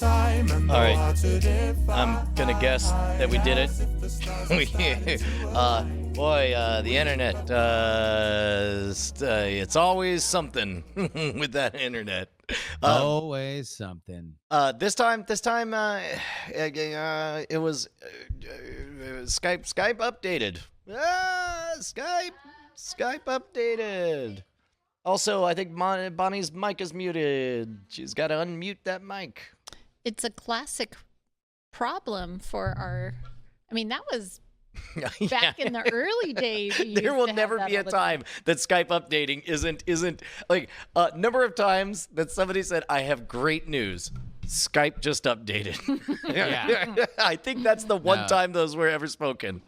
All right, I'm gonna guess that we did it. The internet. It's always something with that internet. Always something. This time, it was Skype updated. Skype updated. Also, I think Bonnie's mic is muted. She's got to unmute that mic. It's a classic problem for our. I mean, that was back in the early days. There will never be a time that Skype updating isn't like number of times that somebody said, "I have great news. Skype just updated." Yeah. I think that's the one time those were ever spoken.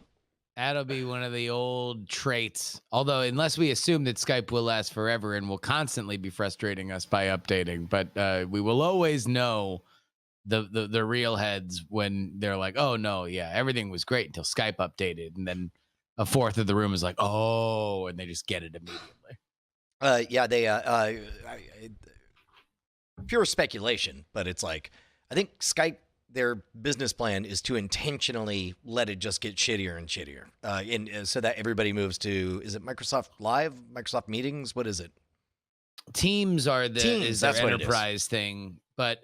That'll be one of the old traits. Although, unless we assume that Skype will last forever and will constantly be frustrating us by updating, but we will always know the real heads when they're like, "Oh no, yeah, everything was great until Skype updated," and then a fourth of the room is like, "Oh," and they just get it immediately. Pure speculation, but it's like I think Skype. Their business plan is to intentionally let it just get shittier and shittier, so that everybody moves to, is it Microsoft Live, Microsoft Meetings? What is it? Teams are Teams, their that's what it enterprise thing, but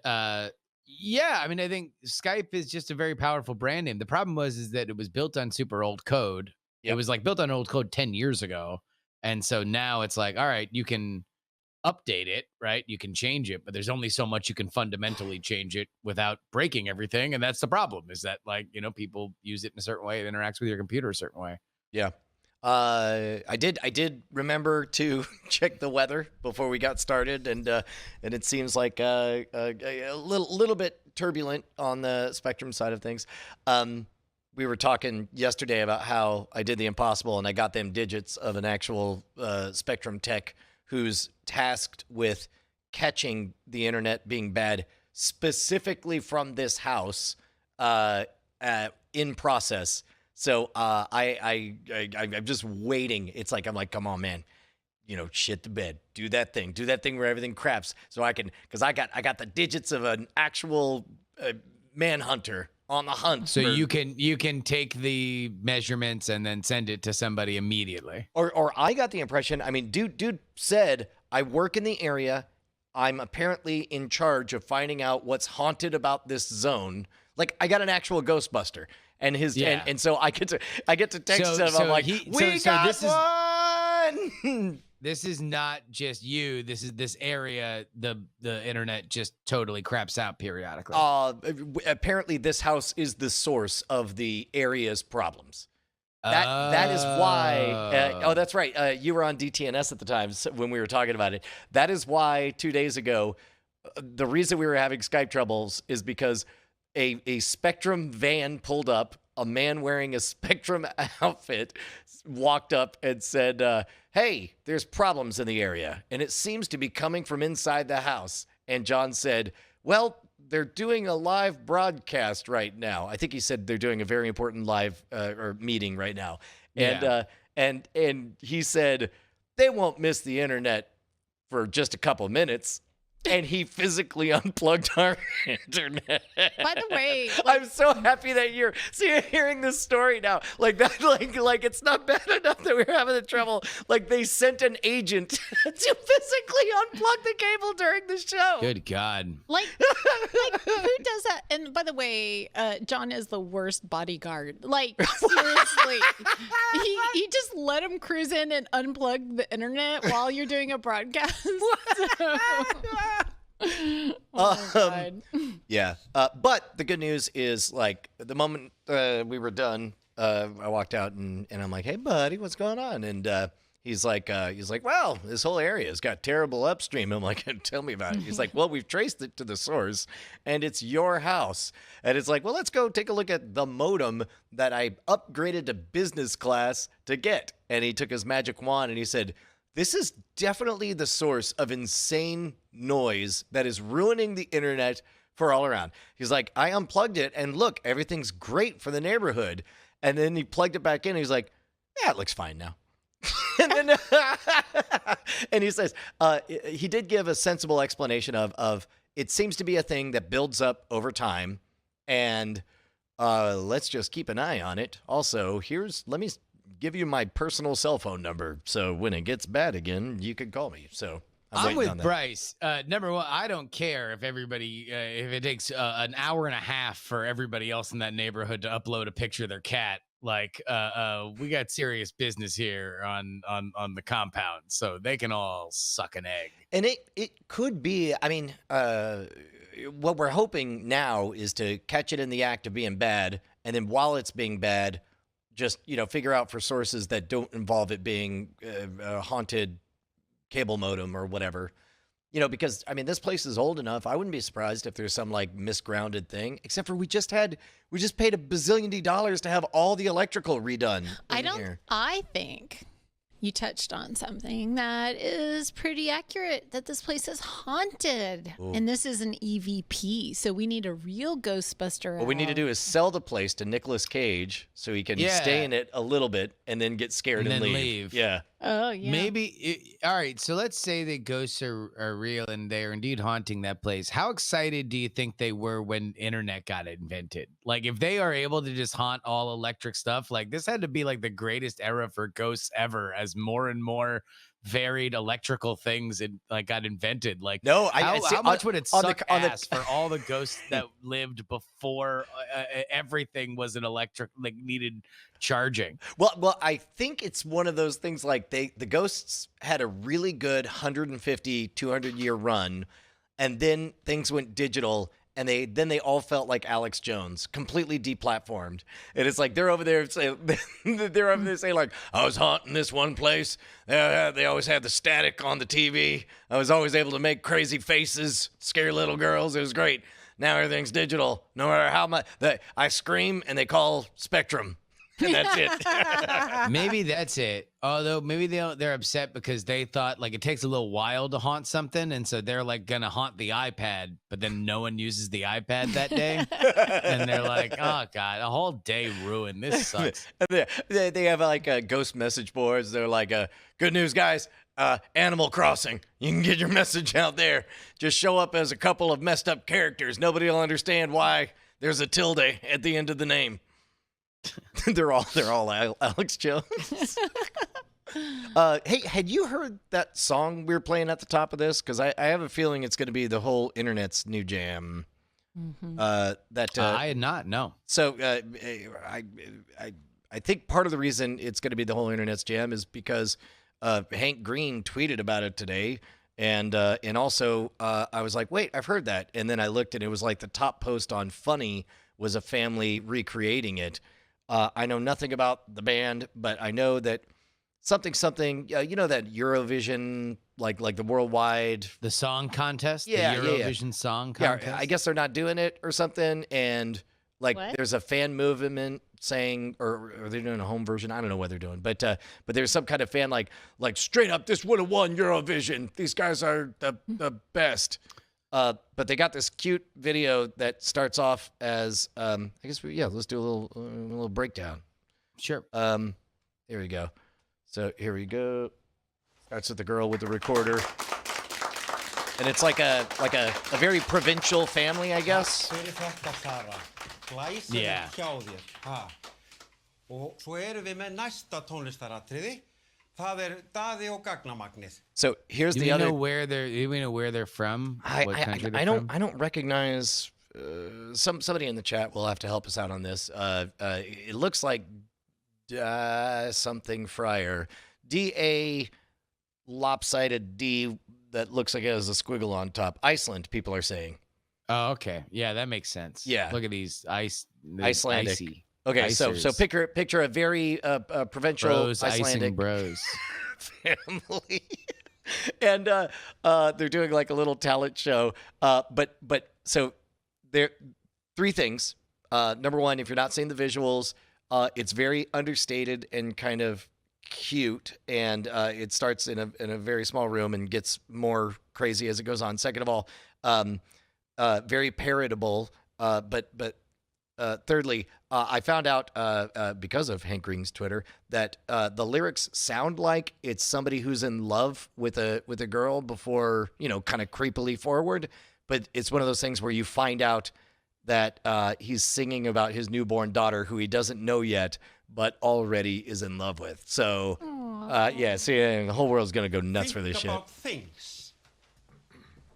yeah, I mean, I think Skype is just a very powerful brand name. The problem is that it was built on super old code. Yep. It was like built on old code 10 years ago, and so now it's like, all right, you can update it, right? You can change it, but there's only so much you can fundamentally change it without breaking everything. And that's the problem, is that, like, people use it in a certain way. It interacts with your computer a certain way. Yeah. I did remember to check the weather before we got started, and it seems like a little bit turbulent on the Spectrum side of things. We were talking yesterday about how I did the impossible and I got them digits of an actual Spectrum tech who's tasked with catching the internet being bad specifically from this house in process. So I'm just waiting. It's like, I'm like, come on, man, shit the bed, do that thing where everything craps, so I can, because I got the digits of an actual manhunter on the hunt. So you can take the measurements and then send it to somebody immediately. Or I got the impression, I mean, dude said, I work in the area. I'm apparently in charge of finding out what's haunted about this zone. Like, I got an actual Ghostbuster, and and so I get to text him. I'm like, we got one. This is not just you. This area. The internet just totally craps out periodically. Apparently, this house is the source of the area's problems. That is why. That's right. You were on DTNS at the time when we were talking about it. That is why 2 days ago, the reason we were having Skype troubles is because a Spectrum van pulled up. A man wearing a Spectrum outfit walked up and said, "Hey, there's problems in the area, and it seems to be coming from inside the house." And John said, "Well, they're doing a live broadcast right now." I think he said they're doing a very important live or meeting right now. And and he said they won't miss the internet for just a couple minutes. And he physically unplugged our internet. By the way, I'm so happy that you're hearing this story now. Like that, like it's not bad enough that we're having the trouble. Like, they sent an agent to physically unplug the cable during the show. Good God. Like who does that? And by the way, John is the worst bodyguard. Like, seriously, he just let him cruise in and unplug the internet while you're doing a broadcast. Oh my God. Yeah. But the good news is, like, the moment we were done, I walked out and I'm like, "Hey, buddy, what's going on?" And he's like, "Well, this whole area's got terrible upstream." I'm like, "Tell me about it." He's like, "Well, we've traced it to the source, and it's your house." And it's like, "Well, let's go take a look at the modem that I upgraded to business class to get." And he took his magic wand and he said, "This is definitely the source of insane noise that is ruining the internet for all around." He's like, "I unplugged it, and look, everything's great for the neighborhood." And then he plugged it back in, and he's like, "Yeah, it looks fine now." And then, and he says, he did give a sensible explanation of it seems to be a thing that builds up over time, and let's just keep an eye on it. Also, let me give you my personal cell phone number, so when it gets bad again, you can call me. So I'm waiting on with that. Bryce. Number one, I don't care if if it takes an hour and a half for everybody else in that neighborhood to upload a picture of their cat. Like, we got serious business here on the compound, so they can all suck an egg. And it could be, I mean, what we're hoping now is to catch it in the act of being bad, and then while it's being bad, just, figure out for sources that don't involve it being a haunted cable modem or whatever. Because, I mean, this place is old enough. I wouldn't be surprised if there's some, like, misgrounded thing, except for we just paid $1 bazillion to have all the electrical redone. I think you touched on something that is pretty accurate, that this place is haunted. Ooh. And this is an EVP, so we need a real Ghostbuster. What we need to do is sell the place to Nicolas Cage so he can stay in it a little bit and then get scared and then leave. leave. Yeah. Oh, yeah. All right, so let's say the ghosts are real and they're indeed haunting that place. How excited do you think they were when internet got invented? Like, if they are able to just haunt all electric stuff, like, this had to be like the greatest era for ghosts ever, as more and more varied electrical things got invented. Like, no, how much would it suck ass for all the ghosts that lived before everything was an electric, like, needed charging? Well, I think it's one of those things, like, the ghosts had a really good 150, 200-year run, and then things went digital, and they all felt like Alex Jones, completely deplatformed. And it's like they're over there saying, like, I was haunting this one place. They always had the static on the TV. I was always able to make crazy faces, scare little girls. It was great. Now everything's digital. No matter how much I scream, and they call Spectrum. And that's it. Maybe that's it. Although maybe they're upset because they thought, like, it takes a little while to haunt something, and so they're like gonna haunt the iPad, but then no one uses the iPad that day, and they're like, oh god, a whole day ruined. This sucks. They have like ghost message boards. They're like, good news, guys. Animal Crossing. You can get your message out there. Just show up as a couple of messed up characters. Nobody will understand why there's a tilde at the end of the name. they're all Alex Jones. Hey, had you heard that song we were playing at the top of this? Because I have a feeling it's going to be the whole internet's new jam. Mm-hmm. I had not. No. So I think part of the reason it's going to be the whole internet's jam is because Hank Green tweeted about it today. And also I was like, wait, I've heard that. And then I looked, and it was like the top post on Funny was a family recreating it. I know nothing about the band, but I know that something, that Eurovision, like the worldwide, the song contest, yeah, the Eurovision song contest. Yeah, I guess they're not doing it or something. And like, What? there's a fan movement saying, or are they doing a home version? I don't know what they're doing, but there's some kind of fan like straight up, this would have won Eurovision. These guys are the best. But they got this cute video that starts off as, I guess let's do a little breakdown. Sure. Here we go. So here we go. Starts with the girl with the recorder. And it's like a very provincial family, I guess. Yeah. Og svo erum við með næsta tónlistaratriði. Það Daði og Gagnamagnið. So here's Do the we other. know where they're from? What country they're from? I don't recognize. Somebody in the chat will have to help us out on this. It looks like something Fryer. D-A lopsided D that looks like it has a squiggle on top. Iceland, people are saying. Oh, okay. Yeah, that makes sense. Yeah. Look at these Icelandic. icy Okay, so icers. picture a very provincial Bros, Icelandic icing bros. family. And they're doing like a little talent show. But so there three things. Number one, if you're not seeing the visuals, it's very understated and kind of cute, and it starts in a very small room and gets more crazy as it goes on. Second of all, very parodiable, but thirdly, I found out because of Hank Green's Twitter that the lyrics sound like it's somebody who's in love with a girl before, kind of creepily forward, but it's one of those things where you find out that he's singing about his newborn daughter who he doesn't know yet, but already is in love with. So, the whole world's going to go nuts for this shit. About things.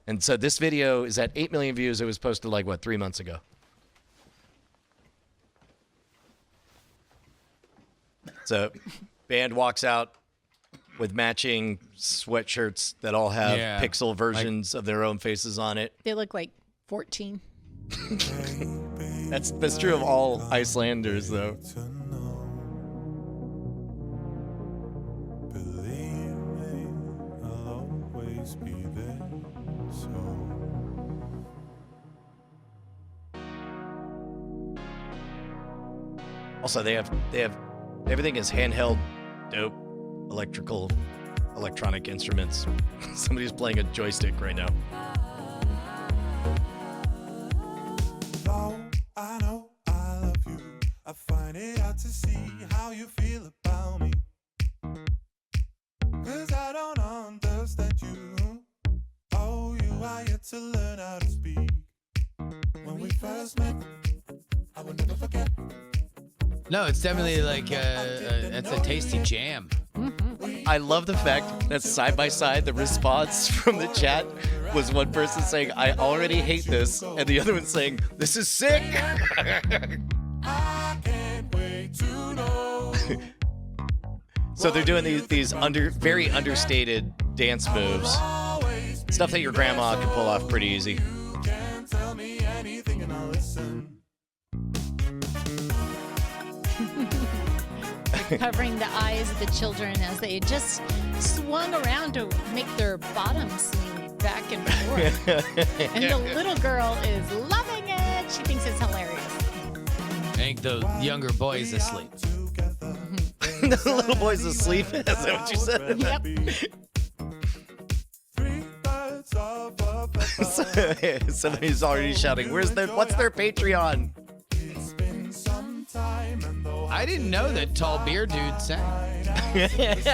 And so this video is at 8 million views. It was posted like, 3 months ago. So, band walks out with matching sweatshirts that all have pixel versions of their own faces on it. They look like 14. That's true of all Icelanders, though. Also, they have everything is handheld, dope, electronic instruments. Somebody's playing a joystick right now. I know I love you. I find it hard to see how you feel about me. 'Cause I don't understand you. Oh, you are yet to learn how to speak. When we first met, I will never forget. No, it's definitely like that's a tasty jam. I love the fact that side by side, the response from the chat was one person saying, "I already hate this," and the other one saying, "This is sick." I can't wait to know. So they're doing these very understated dance moves, stuff that your grandma can pull off pretty easy. You can tell me anything and I'll listen. Covering the eyes of the children as they just swung around to make their bottoms swing back and forth. And the little girl is loving it. She thinks it's hilarious. I think the younger boy's asleep. The little boy's asleep. Is that what you said? Yep. 3/3 of a pepper. Somebody's already shouting, what's their Patreon? It's been some time and though I didn't know that Tall Beer Dude sang. It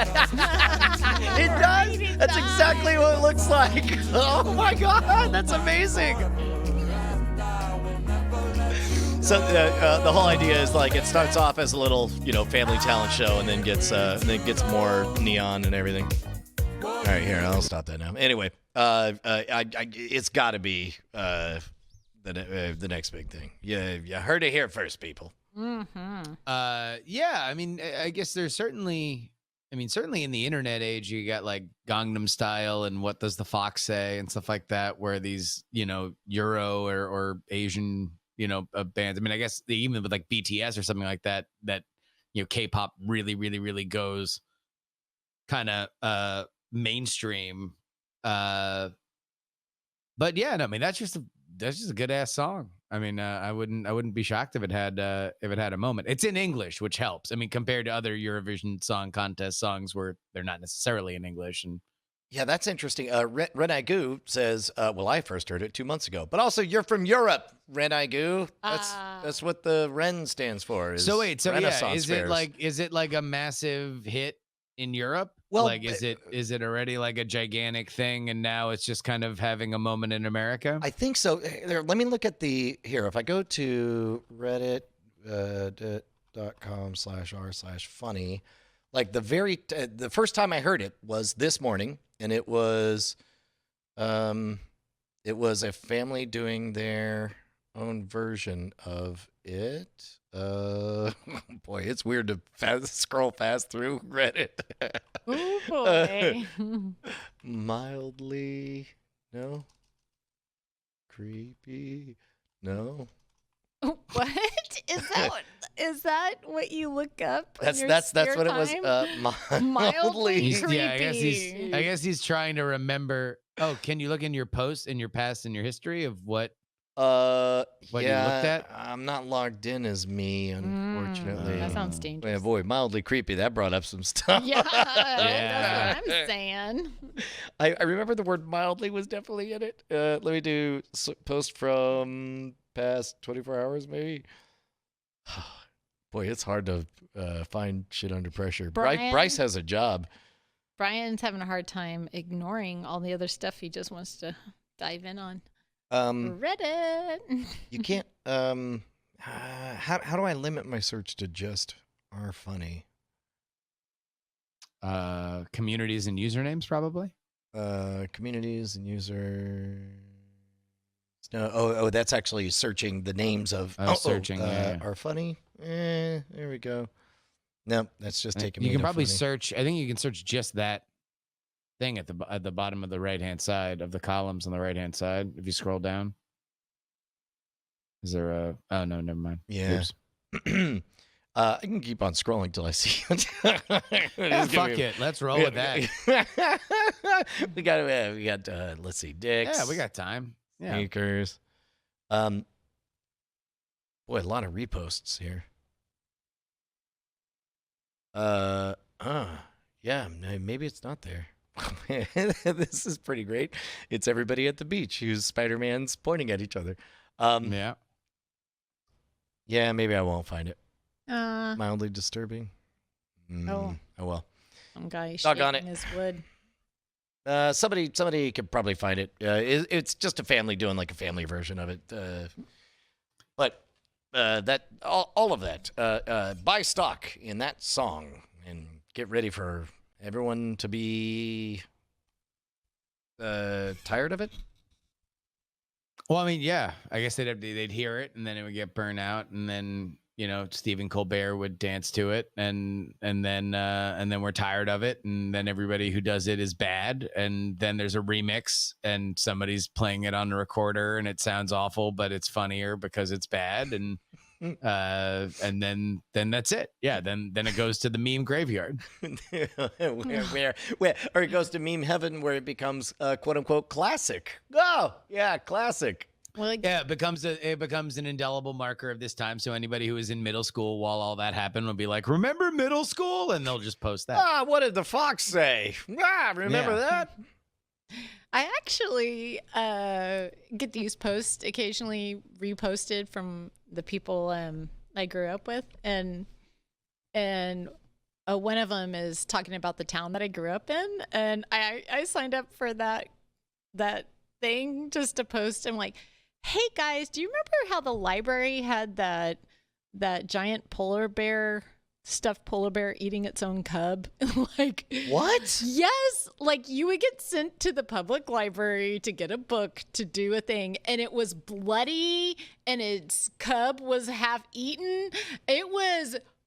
does. That's exactly what it looks like. Oh my God, that's amazing. So the whole idea is like it starts off as a little, family talent show, and then gets more neon and everything. All right, here, I'll stop that now. Anyway, it's got to be the next big thing. You heard it here first, people. Mm-hmm. I mean, I guess there's certainly in the internet age, you got like Gangnam Style and What Does the Fox Say and stuff like that, where these, Euro or Asian, bands. I mean, I guess even with like BTS or something like that, K-pop really, really, really goes kind of mainstream. But yeah, no, I mean, that's just a good ass song. I mean, I wouldn't be shocked if it had a moment. It's in English, which helps. I mean, compared to other Eurovision Song Contest songs where they're not necessarily in English. And yeah, that's interesting. Renagu says, well, I first heard it 2 months ago, but also you're from Europe, Renagu. That's what the Ren stands for. So wait, Renaissance is fairs. it like a massive hit in Europe? Well, like, is it already like a gigantic thing, and now it's just kind of having a moment in America? I think so. Let me look at here. If I go to reddit.com/r/funny, like the first time I heard it was this morning, and it was a family doing their own version of it. Boy, it's weird to scroll fast through Reddit. Oh boy. Mildly, no. Creepy, no. What is that? What you look up? That's in your what spare it was. time? Mildly. Creepy. I guess he's trying to remember. Oh, can you look in your posts, in your past, in your history of what you looked at? I'm not logged in as me, unfortunately. That sounds dangerous. Yeah, boy, mildly creepy. That brought up some stuff. Yeah, that's what I'm saying. I remember the word mildly was definitely in it. Let me do post from past 24 hours, maybe. Boy, it's hard to find shit under pressure. Brian? Bryce has a job. Brian's having a hard time ignoring all the other stuff he just wants to dive in on. Reddit. You can't. How do I limit my search to just are funny? Communities and usernames, probably. Communities and users. No, oh, that's actually searching the names of. Searching, yeah. Are funny. There we go. No, that's just taking. You me can to probably funny. search. I think you can search just that thing at the bottom of the right hand side of the columns on the right hand side. If you scroll down, is there a? Oh no, never mind. Yeah. Oops. I can keep on scrolling till I see it. Fuck it. Let's roll with that. we got. Let's see, dicks. Yeah, we got time. Yeah. Sneakers. Boy, a lot of reposts here. Yeah, maybe it's not there. This is pretty great. It's everybody at the beach who's Spider-Man's pointing at each other. Yeah. Yeah, maybe I won't find it. Uh, Mildly disturbing. Oh. Oh well. some guy Doggone shaking his wood. Somebody could probably find it. It's just a family doing like a family version of it. But that all of that. Buy stock in that song and get ready for everyone to be tired of it. Well, I mean, yeah. I guess they'd hear it and then it would get burned out, and then Stephen Colbert would dance to it, and then we're tired of it, and then everybody who does it is bad, and then there's a remix and somebody's playing it on the recorder and it sounds awful, but it's funnier because it's bad, and then that's it. Yeah, then it goes to the meme graveyard. where or it goes to meme heaven, where it becomes quote unquote classic. Oh yeah, classic. Well, Yeah, it becomes an indelible marker of this time. So anybody who was in middle school while all that happened will be like, "Remember middle school?" And they'll just post that. What did the fox say? Remember that? I actually get these posts occasionally reposted from the people I grew up with, and one of them is talking about the town that I grew up in, and I signed up for that thing just to post. I'm like, hey guys, do you remember how the library had that giant stuffed polar bear eating its own cub? Like, What? yes, like you would get sent to the public library to get a book to do a thing, and it was bloody and its cub was half eaten.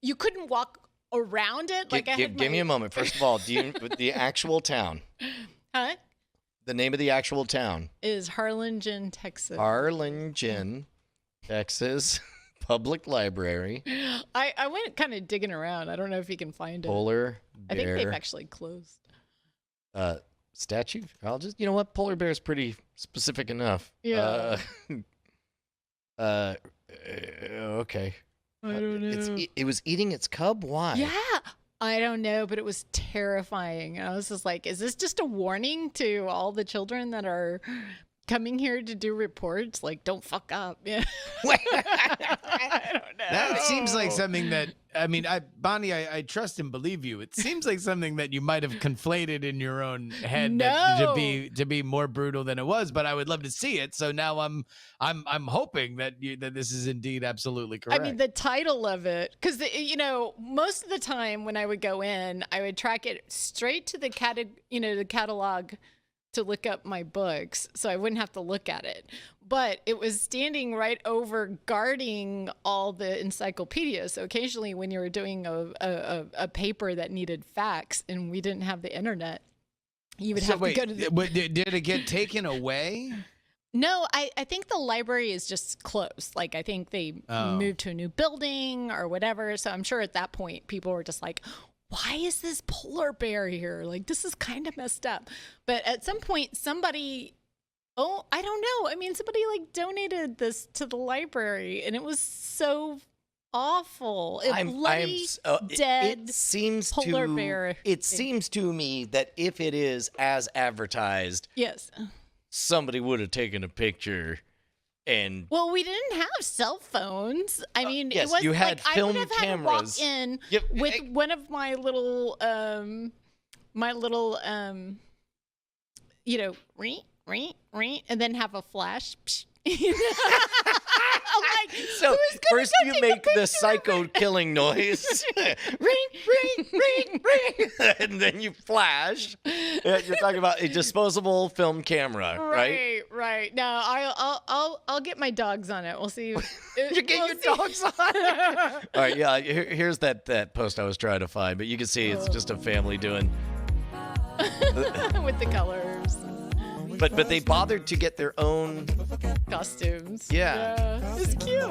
You couldn't walk around it. Like, Give me a moment. First of all, the actual town? Huh? The name of the actual town? Is Harlingen, Texas. Harlingen, Texas Public Library. I went kind of digging around. I don't know if you can find it. Polar I think bear. they've actually closed. Statue? I'll just, you know what? Polar bear is pretty specific enough. Yeah. Okay. I don't know. It was eating its cub? Why? Yeah. I don't know, but it was terrifying. I was just like, is this just a warning to all the children that are coming here to do reports? Like, don't fuck up. Yeah. I don't know. That seems like something that, I mean, Bonnie, I trust and believe you. It seems like something that you might have conflated in your own head No. to be more brutal than it was. But I would love to see it. So now I'm hoping that this is indeed absolutely correct. I mean, the title of it, because, most of the time when I would go in, I would track it straight to the catalog to look up my books, so I wouldn't have to look at it. But it was standing right over guarding all the encyclopedias. So occasionally when you were doing a paper that needed facts and we didn't have the internet, you would have to go to the... Did it get taken away? No, I think the library is just closed. Like, I think they moved to a new building or whatever. So I'm sure at that point people were just like, why is this polar bear here? Like, this is kind of messed up. But at some point, somebody, I don't know. I mean, somebody like donated this to the library, and it was so awful. Dead It seems polar to bear. It seems to me that if it is as advertised, Yes. somebody would have taken a picture and Well, we didn't have cell phones. I mean, yes, it was you had like film I would have cameras. had to walk in Yep. with Hey. one of my little, and then have a flash. Like, So who's gonna first go you take a make the picture of psycho it? killing noise, ring, and then you flash. You're talking about a disposable film camera, right? Right. No, I'll get my dogs on it. We'll see. You get your dogs on it. All right, yeah. Here's that post I was trying to find, but you can see it's just a family doing. with the colors, But they bothered to get their own. costumes. Yeah. It's cute.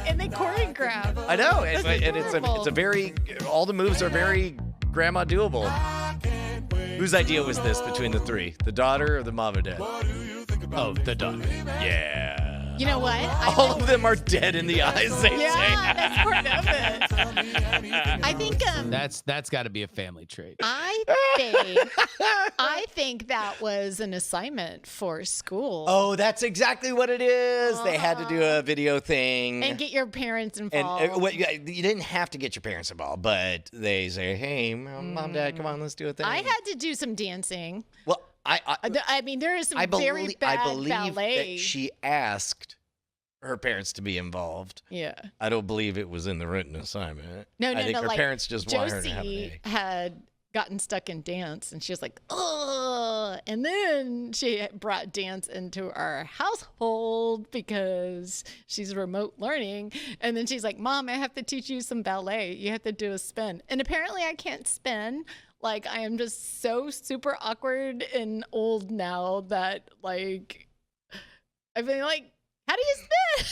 and they choreograph. I know, and That's it's adorable. a very. All the moves are very grandma doable. Whose idea was this between the three? The daughter or the mom or dad? Oh, the daughter. Yeah. You know what? All of them are dead in the eyes. They Yeah, say. that's part of it. I think That's got to be a family trait. I think that was an assignment for school. Oh, that's exactly what it is. They had to do a video thing. And get your parents And involved. you didn't have to get your parents involved, but they say, "Hey, mom, dad, come on, let's do a thing." I had to do some dancing. Well, I mean, there is some I very believe bad that ballet. she asked her parents to be involved. Yeah. I don't believe it was in the written assignment. No, I think her like, parents just want her to have an Josie A. had gotten stuck in dance, and she was like, "Ugh," and then she brought dance into our household because she's remote learning, and then she's like, "Mom, I have to teach you some ballet. You have to do a spin," and apparently I can't spin. Like, I am just so super awkward and old now that, like, I've been like, how do you spin?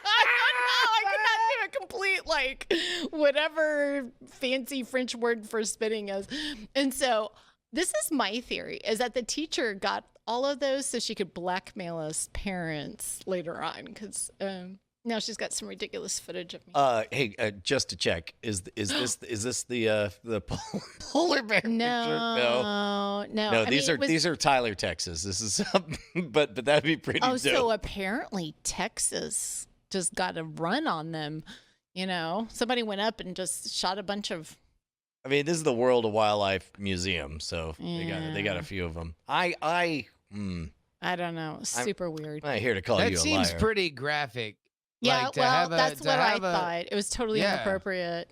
I don't know. I could not do a complete, like, whatever fancy French word for spinning is. And so this is my theory, is that the teacher got all of those so she could blackmail us parents later on, because now she's got some ridiculous footage of me. Hey, just to check, is this the polar bear picture? No. No, I these mean, are it was- these are Tyler, Texas. This is but that'd be pretty Oh, dope. so apparently Texas just got a run on them. You know, somebody went up and just shot a bunch of. I mean, this is the World of Wildlife Museum, so they got Yeah. a few of them. I don't know. Super weird. I'm here to call That you a seems liar. pretty graphic. Yeah, Like, to well, have a- that's to what I have a- thought. It was totally Yeah. inappropriate.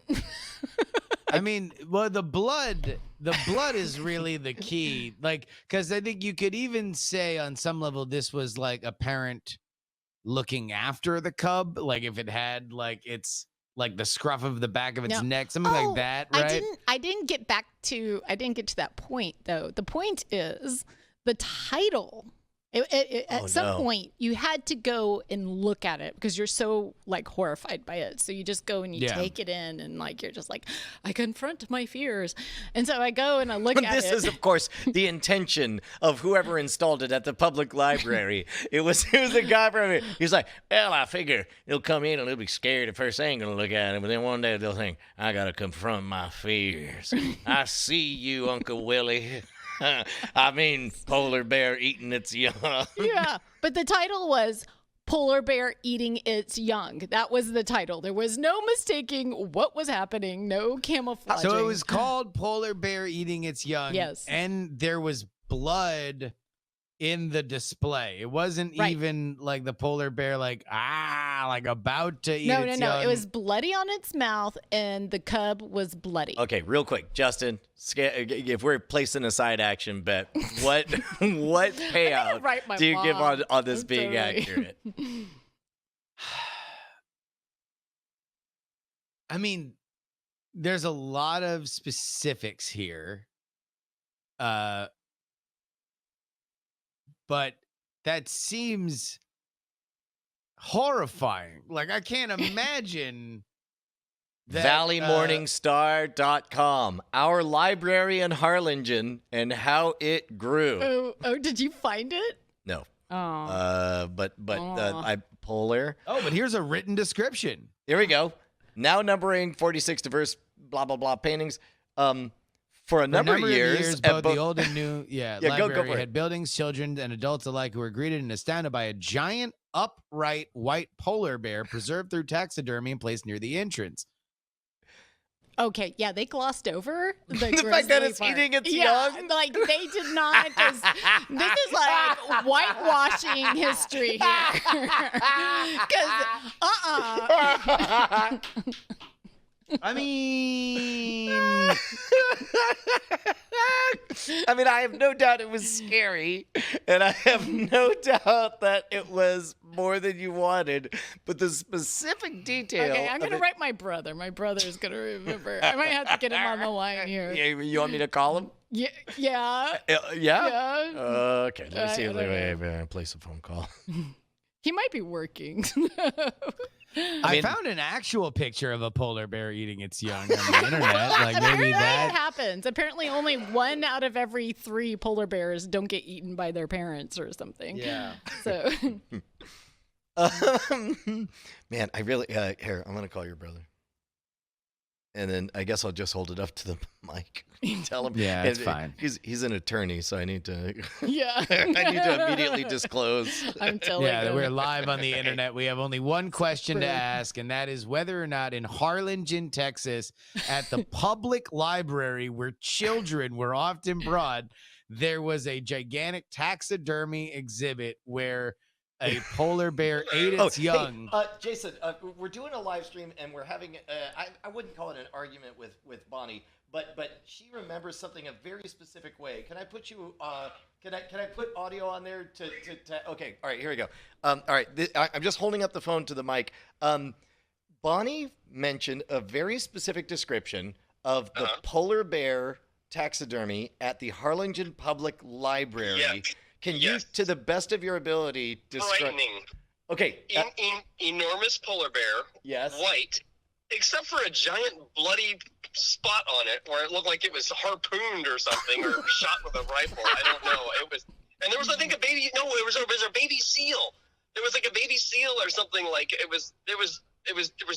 I mean, well, the blood is really the key. Like, because I think you could even say on some level this was like a parent looking after the cub. Like, if it had like its like the scruff of the back of its No. neck, something like that, right? I didn't get to that point though. The point is the title. At some point, you had to go and look at it because you're so like horrified by it. So you just go and you Yeah. take it in, and like you're just like, I confront my fears. And so I go and I look at This it. is, of course, the intention of whoever installed it at the public library. It was a guy from here. He's like, well, I figure they'll come in and they'll be scared at first. They ain't gonna look at it, but then one day they'll think, I gotta confront my fears. I see you, Uncle Willie. I mean, polar bear eating its young. Yeah, but the title was Polar Bear Eating Its Young. That was the title. There was no mistaking what was happening, no camouflaging. So it was called Polar Bear Eating Its Young. Yes. And there was blood in the display. It wasn't Right. even like the polar bear like about to eat No. its It young. was bloody on its mouth, and the cub was bloody. Okay, real quick, Justin. If we're placing a side action bet, what payout write my do you give mom. on this I'm being sorry. accurate? I mean, there's a lot of specifics here. But that seems horrifying. Like, I can't imagine that, ValleyMorningstar.com, our library in Harlingen and how it grew. Oh, did you find it? No, Oh. but Aw. I polar. Oh, but here's a written description. Here we go. Now numbering 46 diverse blah blah blah paintings. For a number of years, at both the old and new Yeah, go library for it. had buildings, children, and adults alike who were greeted and astounded by a giant upright white polar bear preserved through taxidermy and placed near the entrance. Okay, yeah, they glossed over the fact that grizzly it's part. eating its yeah, young? like they did not just. This is like whitewashing history here. Because I mean, I mean, I have no doubt it was scary, and I have no doubt that it was more than you wanted. But the specific detail. Okay, I'm of gonna it- write my brother. My brother's gonna remember. I might have to get him on the line here. Yeah, you want me to call him? Yeah, yeah, Yeah. yeah. Okay, let me see. I don't know. Wait, place a phone call. He might be working. I mean- found an actual picture of a polar bear eating its young on the internet. Like maybe Apparently it that. happens. Apparently, only 1 out of every 3 polar bears don't get eaten by their parents or something. Yeah. So, Man, I really here. I'm gonna call your brother, and then I guess I'll just hold it up to the mic. Tell him. Yeah, it's and fine. He's an attorney, so I need to. yeah. I need to immediately disclose. I'm telling Yeah, him. we're live on the internet. We have only one question to Brilliant. ask, and that is whether or not in Harlingen, Texas, at the public library where children were often brought, there was a gigantic taxidermy exhibit where a polar bear ate its young. Hey, Jason, we're doing a live stream and we're having. I wouldn't call it an argument with Bonnie, but she remembers something a very specific way. Can I put you? Can I put audio on there to okay, all right, here we go. All right, I'm just holding up the phone to the mic. Bonnie mentioned a very specific description of the polar bear taxidermy at the Harlingen Public Library. Yeah. Can you, Yes. to the best of your ability, describe? Frightening. Okay. Enormous polar bear. Yes. White, except for a giant bloody spot on it where it looked like it was harpooned or something or shot with a rifle. I don't know. It was, and there was I think a baby. No, it was a baby seal. There was like a baby seal or something like it was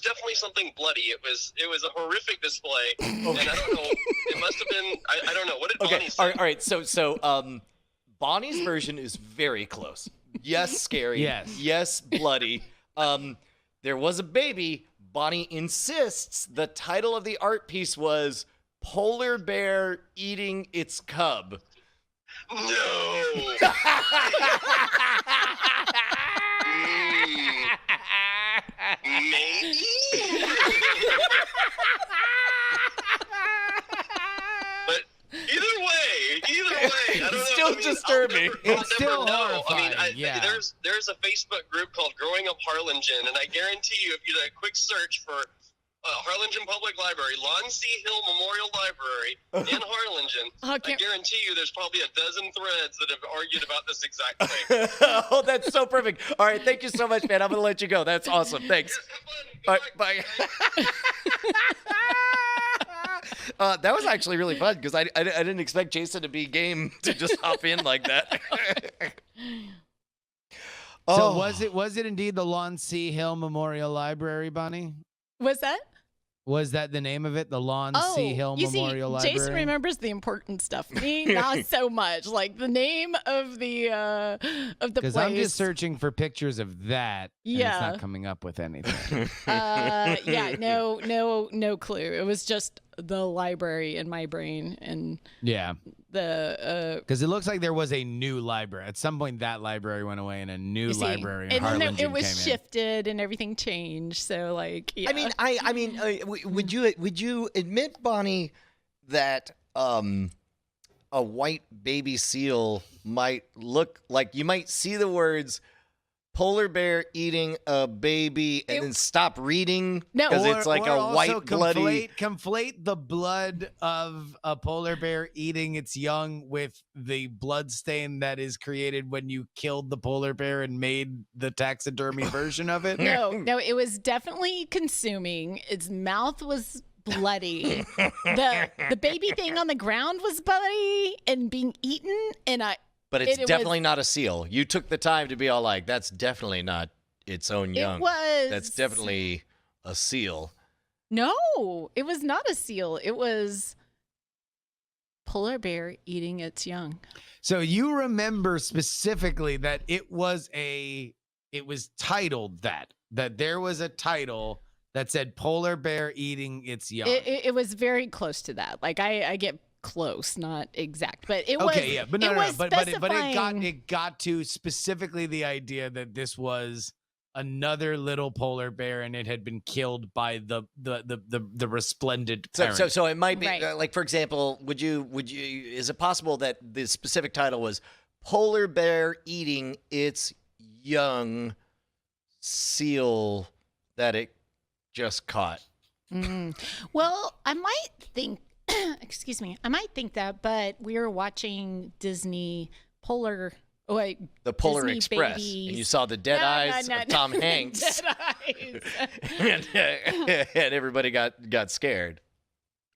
definitely something bloody. It was a horrific display, and I don't know. It must have been. I don't know. What did Okay. Bonnie say? All right. So Bonnie's version is very close. Yes, scary. Yes. Yes, bloody. There was a baby. Bonnie insists the title of the art piece was "Polar Bear Eating Its Cub." No. Maybe. But either way, I don't know. Still I mean, disturbing. I'll It's still never know. I mean, horrifying, yeah. there's a Facebook group called Growing Up Harlingen, and I guarantee you, if you did a quick search for Harlingen Public Library, Lon C. Hill Memorial Library in Harlingen, I guarantee you there's probably a dozen threads that have argued about this exact thing. Oh, that's so perfect. All right. Thank you so much, man. I'm going to let you go. That's awesome. Thanks. Yes, have fun. All right, bye. That was actually really fun because I didn't expect Jason to be game to just hop in like that. So was it indeed the Lon C. Hill Memorial Library, Bonnie? Was that? Was that the name of it? The Lon C. Hill you Memorial see, Library? Jason remembers the important stuff. Me, not so much. Like the name of the place. Because I'm just searching for pictures of that. And it's Yeah. not coming up with anything. Yeah, no clue. It was just the library in my brain and Yeah. the Because it looks like there was a new library. At some point, that library went away and a new you see, library in and then Harlingen it was came in. shifted and everything changed. So like, yeah. I mean, would you admit, Bonnie, that a white baby seal might look like you might see the words "polar bear eating a baby" and then stop reading No. because it's like Or a also white bloody. conflate the blood of a polar bear eating its young with the blood stain that is created when you killed the polar bear and made the taxidermy version of it. No, it was definitely consuming. Its mouth was bloody. the baby thing on the ground was bloody and being eaten, and But it's it was- definitely not a seal. You took the time to be all like, "That's definitely not its own young. it was. That's definitely a seal." No, it was not a seal. It was polar bear eating its young. So you remember specifically that it was titled that there was a title that said polar bear eating its young. It was very close to that. Like I get close, not exact, but it was. Okay, yeah, but no, it no, was but specifying- it got to specifically the idea that this was another little polar bear and it had been killed by the resplendent parent. So it might be Right. like, for example, would you is it possible that the specific title was polar bear eating its young seal that it just caught? Well, I might think, excuse me, I might think that, but we were watching Disney Polar. Oh, wait, The Polar Disney Express, Babies. and you saw the dead eyes of Tom Hanks, Dead eyes. and everybody got scared.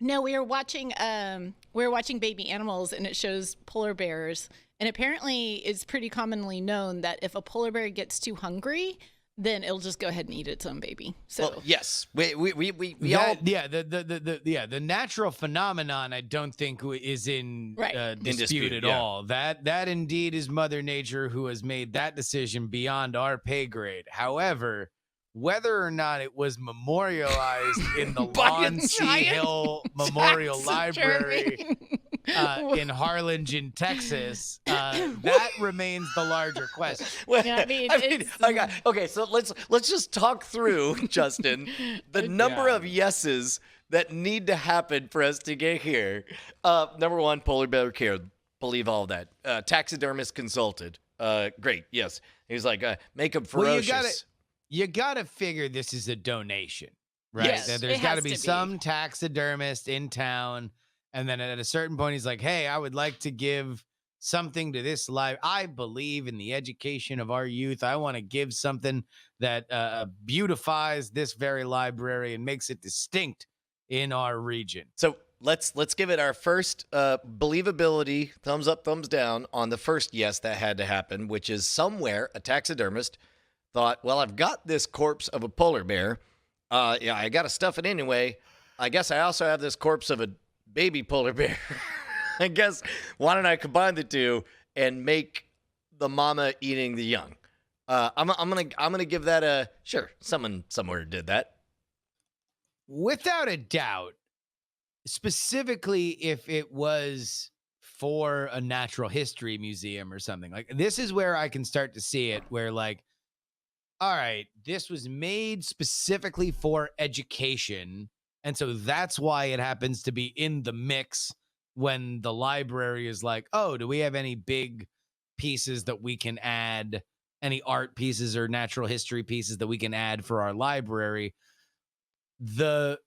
No, we were watching baby animals, and it shows polar bears. And apparently, it's pretty commonly known that if a polar bear gets too hungry, then it'll just go ahead and eat its own baby. So Well, yes, we all The natural phenomenon I don't think is in Right. dispute at yeah. all. That indeed is Mother Nature who has made that decision beyond our pay grade. However, whether or not it was memorialized in the By a Lon C. giant Hill Memorial Library taxidermy. in Harlingen, Texas, that remains the larger question. Well, Yeah, I mean, it's- okay, so let's just talk through, Justin, the number Yeah. of yeses that need to happen for us to get here. Number one, polar bear cared. Believe all that. Taxidermist consulted. Great, yes. He was like, make them Well, ferocious. you gotta figure this is a donation, right? Yes, That it there's got to has be to be. some taxidermist in town, and then at a certain point, he's like, "Hey, I would like to give something to this live. I believe in the education of our youth. I want to give something that beautifies this very library and makes it distinct in our region." So let's give it our first believability, thumbs up, thumbs down on the first yes that had to happen, which is somewhere a taxidermist thought, well, I've got this corpse of a polar bear. Yeah, I got to stuff it anyway. I guess I also have this corpse of a baby polar bear. I guess why don't I combine the two and make the mama eating the young? I'm gonna give that a sure. Someone somewhere did that. Without a doubt, specifically if it was for a natural history museum or something. Like, this is where I can start to see it, where, like, all right, this was made specifically for education, and so that's why it happens to be in the mix when the library is like, oh, do we have any big pieces that we can add, any art pieces or natural history pieces that we can add for our library? The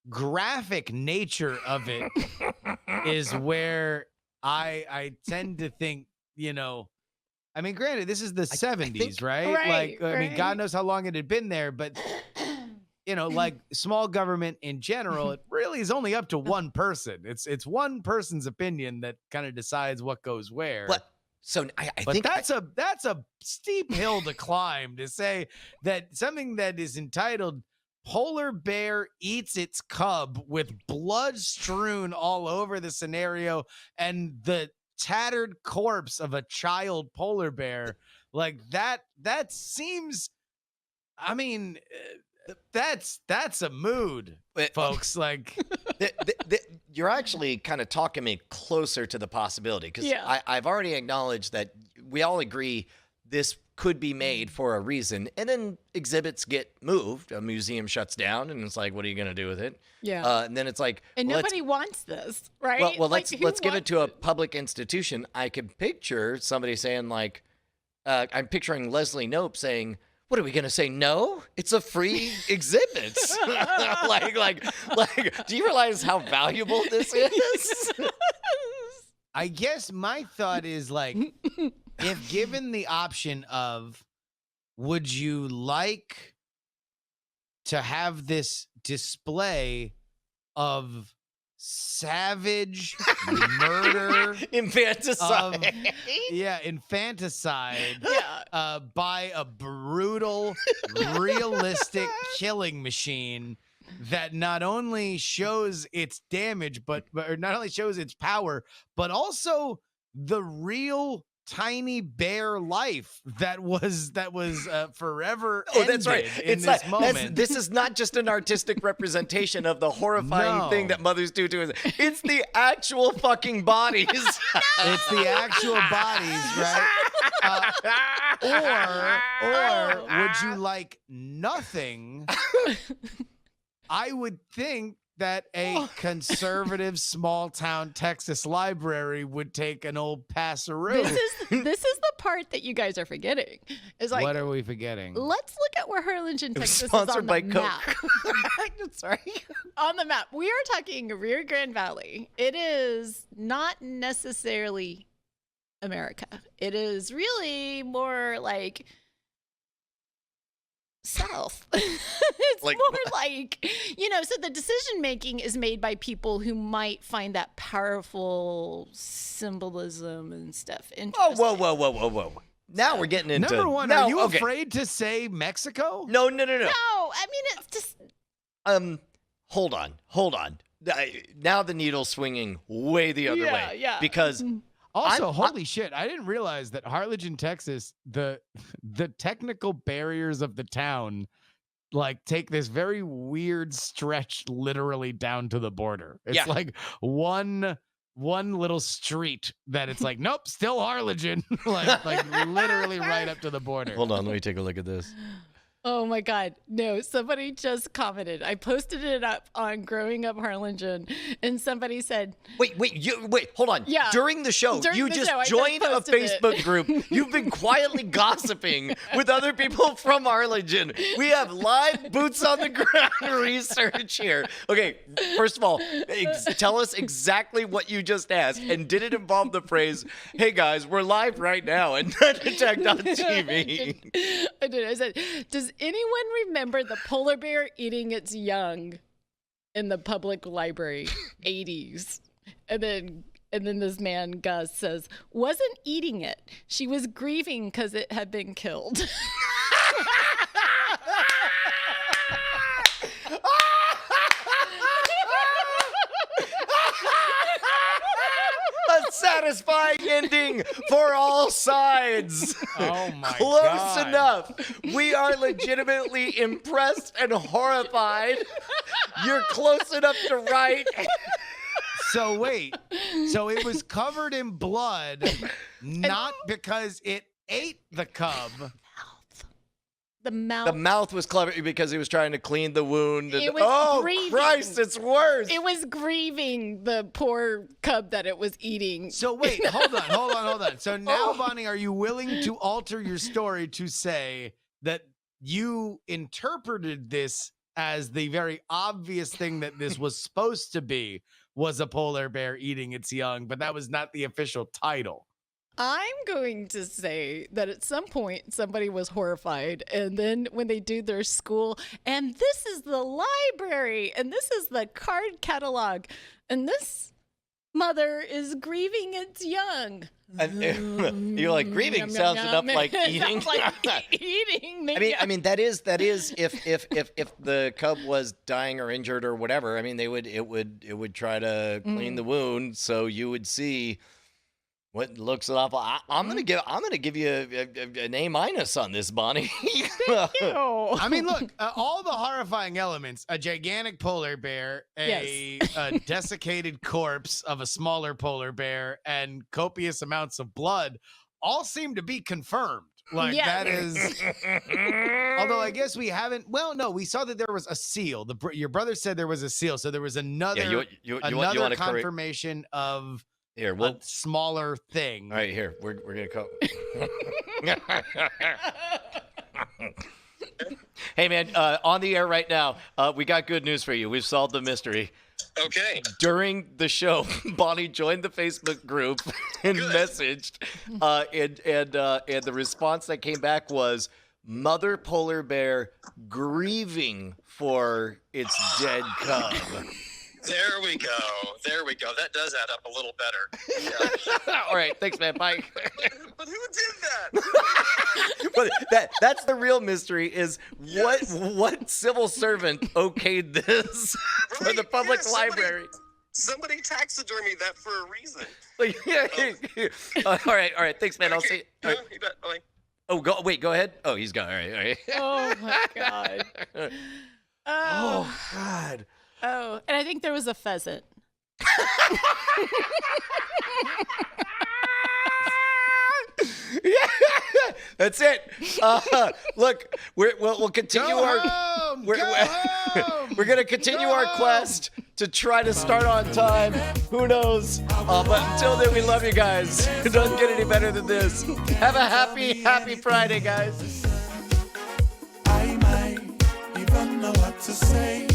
graphic nature of it is where I tend to think, I mean, granted, this is the 70s, right? Right, Like, I mean, God right. knows how long it had been there, but like small government in general, it really is only up to one person. It's one person's opinion that kind of decides what goes where. What? So I But think that's a steep hill to climb to say that something that is entitled "Polar Bear Eats Its Cub" with blood strewn all over the scenario and the tattered corpse of a child polar bear, like that seems, I mean, that's a mood, folks. Like, you're actually kind of talking me closer to the possibility because Yeah. I've already acknowledged that we all agree this could be made for a reason, and then exhibits get moved, a museum shuts down, and it's like, what are you going to do with it? Yeah. And then it's like, And let's- nobody wants this, right? well, Like, who let's give it wants to a public institution. I can picture somebody saying like, I'm picturing Leslie Knope saying, "What are we gonna say? No, it's a free exhibit." like, do you realize how valuable this is? I guess my thought is, like, if given the option of, would you like to have this display of savage murder, Infanticide. infanticide, Yeah. by a brutal, realistic killing machine that not only shows its damage, but or not only shows its power, but also the real tiny bear life that was forever. Oh, that's right. ended in It's this like moment. this is not just an artistic representation of the horrifying No. thing that mothers do to us. It's the actual fucking bodies. It's the actual bodies, right? Or would you like nothing? I would think that a conservative small town Texas library would take an old passeroo. This is the part that you guys are forgetting. It's like, What are we forgetting? let's look at where Harlingen, It was Texas is sponsored on by the map. Coke. Sorry. On the map, we are talking Rio Grande Valley. It is not necessarily America. It is really more like south. It's Like more what? like, so the decision making is made by people who might find that powerful symbolism and stuff Oh, interesting. whoa. Now we're getting into Number one, now, are you okay. afraid to say Mexico? No. No, I mean, it's just, Hold on. Now the needle's swinging way the other way. Yeah. Because Also, I'm- holy shit! I didn't realize that Harlingen, Texas, the technical barriers of the town, like take this very weird stretch literally down to the border. It's Yeah. like one little street that it's like, nope, still Harlingen, like literally right up to the border. hold on, let me take a look at this. oh my God. No, somebody just commented. I posted it up on Growing Up Harlingen, and somebody said, Wait, hold on. Yeah. During the show, During you the just show, I just joined a posted it. Facebook group. You've been quietly gossiping with other people from Harlingen. We have live boots on the ground research here. Okay, first of all, tell us exactly what you just asked, and did it involve the phrase, "Hey guys, we're live right now," and Nutdetech.tv? I did. I said, does anyone remember the polar bear eating its young in the public library 80s? And then this man, Gus, says, wasn't eating it. She was grieving because it had been killed. A satisfying ending for all sides. Oh my Close God. enough. We are legitimately impressed and horrified. You're close enough to write. So wait, so it was covered in blood, not because it ate the cub. The mouth. The mouth was clever because he was trying to clean the wound. And, It was oh, grieving. Christ, it's worse. It was grieving the poor cub that it was eating. So wait, hold on. So now, Bonnie, are you willing to alter your story to say that you interpreted this as the very obvious thing that this was supposed to be was a polar bear eating its young, but that was not the official title? I'm going to say that at some point somebody was horrified, and then when they do their school, and this is the library, and this is the card catalog, and this mother is grieving its young. And you're like, grieving Yum, yum, sounds yum. enough like Sounds eating. like eating. Maybe. I mean that is if the cub was dying or injured or whatever. I mean it would try to clean the wound, so you would see what looks awful. I'm gonna give you an A- on this, Bonnie. Ew. I mean, look, all the horrifying elements, a gigantic polar bear, a desiccated corpse of a smaller polar bear, and copious amounts of blood all seem to be confirmed. Like, Yeah. that is... Although I guess we haven't... Well, no, we saw that there was a seal. Your brother said there was a seal, so there was another, Yeah, you another want to correct confirmation of here? a Well, smaller thing. all right, here we're gonna go. Hey man, on the air right now. We got good news for you. We've solved the mystery. Okay. During the show, Bonnie joined the Facebook group and messaged, and the response that came back was mother polar bear grieving for its dead cub. There we go. That does add up a little better. Yeah. All right, thanks, man. Bye. But who did that? But that's the real mystery is what civil servant okayed this for the Right, public yeah, somebody- library. Somebody taxidermy that for a reason. All right. Thanks, man. I'll see. All right. You bet. Bye. Oh, go ahead. Oh, he's gone. All right. Oh my God. Oh God. Oh, and I think there was a pheasant. Yeah, that's it. Look, we'll continue we're gonna continue our quest to try to start on time. Who knows? But until then, we love you guys. It doesn't get any better than this. Have a happy Friday, guys. I might even know what to say.